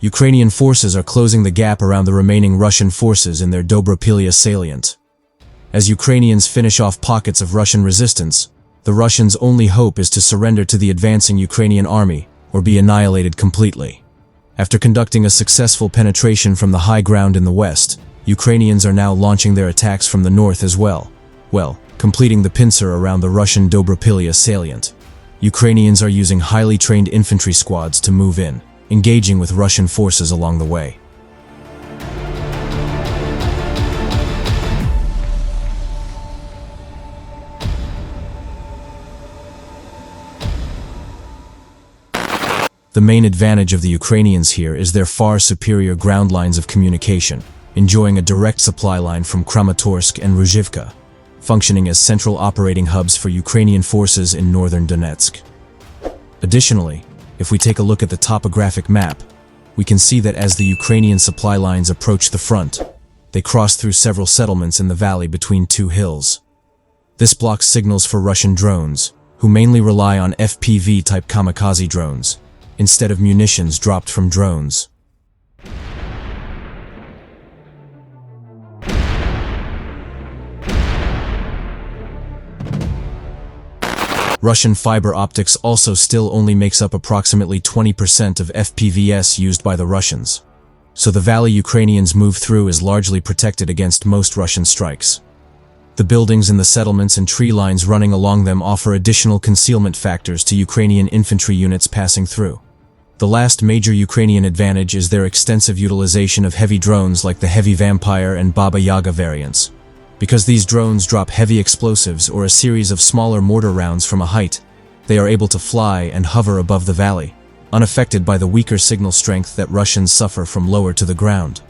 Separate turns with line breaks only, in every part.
Ukrainian forces are closing the gap around the remaining Russian forces in their Dobropillia salient. As Ukrainians finish off pockets of Russian resistance, the Russians' only hope is to surrender to the advancing Ukrainian army or be annihilated completely. After conducting a successful penetration from the high ground in the west, Ukrainians are now launching their attacks from the north as well, completing the pincer around the Russian Dobropillia salient. Ukrainians are using highly trained infantry squads to move in, engaging with Russian forces along the way. The main advantage of the Ukrainians here is their far superior ground lines of communication, enjoying a direct supply line from Kramatorsk and Ruzhivka, functioning as central operating hubs for Ukrainian forces in northern Donetsk. Additionally, if we take a look at the topographic map, we can see that as the Ukrainian supply lines approach the front, they cross through several settlements in the valley between two hills. This blocks signals for Russian drones, who mainly rely on FPV-type kamikaze drones, instead of munitions dropped from drones. Russian fiber optics also still only makes up approximately 20% of FPVs used by the Russians, so the valley Ukrainians move through is largely protected against most Russian strikes. The buildings in the settlements and tree lines running along them offer additional concealment factors to Ukrainian infantry units passing through. The last major Ukrainian advantage is their extensive utilization of heavy drones like the Heavy Vampire and Baba Yaga variants. Because these drones drop heavy explosives or a series of smaller mortar rounds from a height, they are able to fly and hover above the valley, unaffected by the weaker signal strength that Russians suffer from lower to the ground.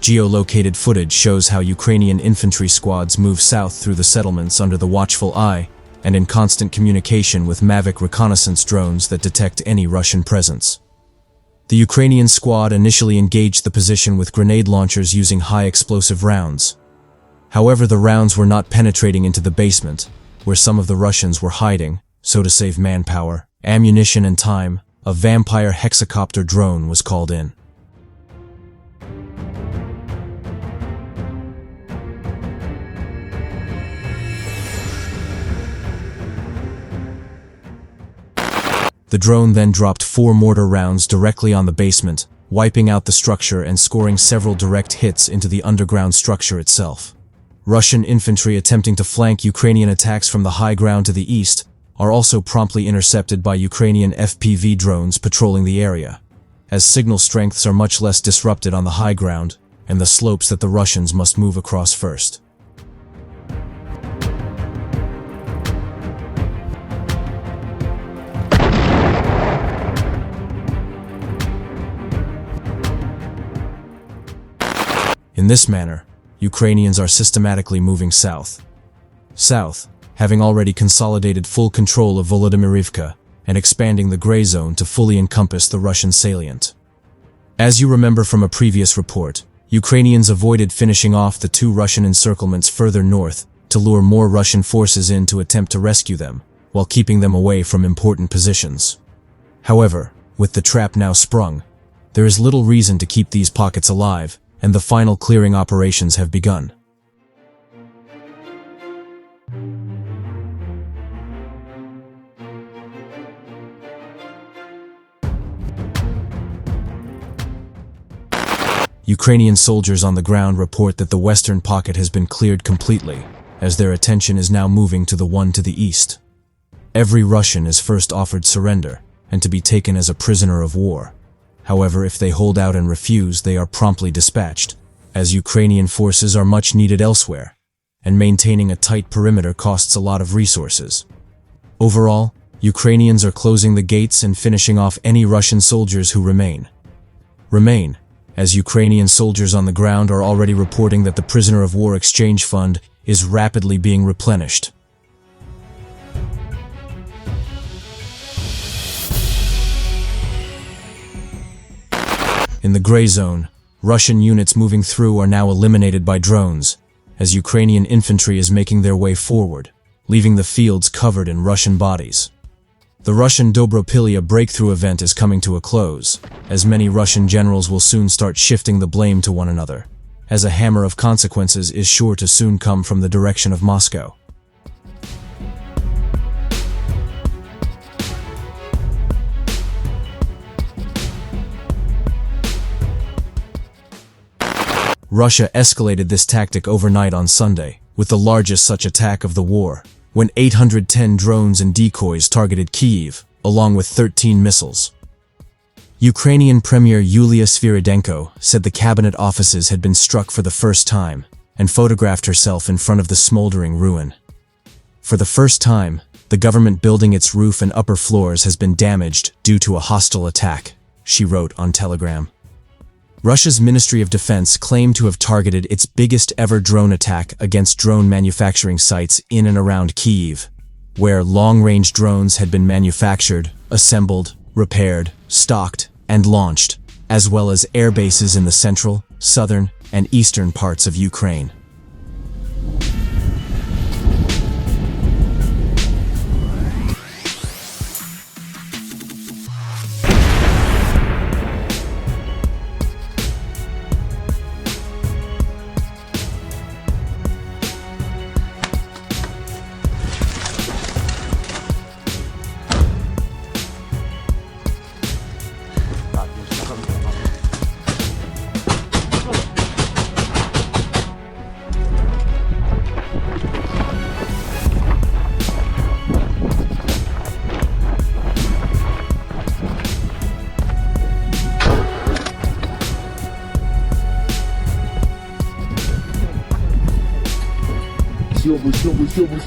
Geolocated footage shows how Ukrainian infantry squads move south through the settlements under the watchful eye and in constant communication with Mavic reconnaissance drones that detect any Russian presence. The Ukrainian squad initially engaged the position with grenade launchers using high explosive rounds. However, the rounds were not penetrating into the basement, where some of the Russians were hiding, so to save manpower, ammunition and time, a Vampire hexacopter drone was called in. The drone then dropped 4 mortar rounds directly on the basement, wiping out the structure and scoring several direct hits into the underground structure itself. Russian infantry attempting to flank Ukrainian attacks from the high ground to the east are also promptly intercepted by Ukrainian FPV drones patrolling the area, as signal strengths are much less disrupted on the high ground and the slopes that the Russians must move across first. In this manner, Ukrainians are systematically moving south, having already consolidated full control of Volodymyrivka and expanding the gray zone to fully encompass the Russian salient. As you remember from a previous report, Ukrainians avoided finishing off the 2 Russian encirclements further north to lure more Russian forces in to attempt to rescue them, while keeping them away from important positions. However, with the trap now sprung, there is little reason to keep these pockets alive, and the final clearing operations have begun. Ukrainian soldiers on the ground report that the western pocket has been cleared completely, as their attention is now moving to the one to the east. Every Russian is first offered surrender, and to be taken as a prisoner of war. However, if they hold out and refuse, they are promptly dispatched, as Ukrainian forces are much needed elsewhere, and maintaining a tight perimeter costs a lot of resources. Overall, Ukrainians are closing the gates and finishing off any Russian soldiers who remain, as Ukrainian soldiers on the ground are already reporting that the prisoner of war exchange fund is rapidly being replenished. In the gray zone, Russian units moving through are now eliminated by drones, as Ukrainian infantry is making their way forward, leaving the fields covered in Russian bodies. The Russian Dobropillia breakthrough event is coming to a close, as many Russian generals will soon start shifting the blame to one another, as a hammer of consequences is sure to soon come from the direction of Moscow. Russia escalated this tactic overnight on Sunday, with the largest such attack of the war, when 810 drones and decoys targeted Kyiv, along with 13 missiles. Ukrainian Premier Yulia Sviridenko said the cabinet offices had been struck for the first time, and photographed herself in front of the smoldering ruin. For the first time, the government building its roof and upper floors has been damaged due to a hostile attack, she wrote on Telegram. Russia's Ministry of Defense claimed to have targeted its biggest ever drone attack against drone manufacturing sites in and around Kyiv, where long-range drones had been manufactured, assembled, repaired, stocked, and launched, as well as air bases in the central, southern, and eastern parts of Ukraine.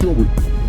Съебывай.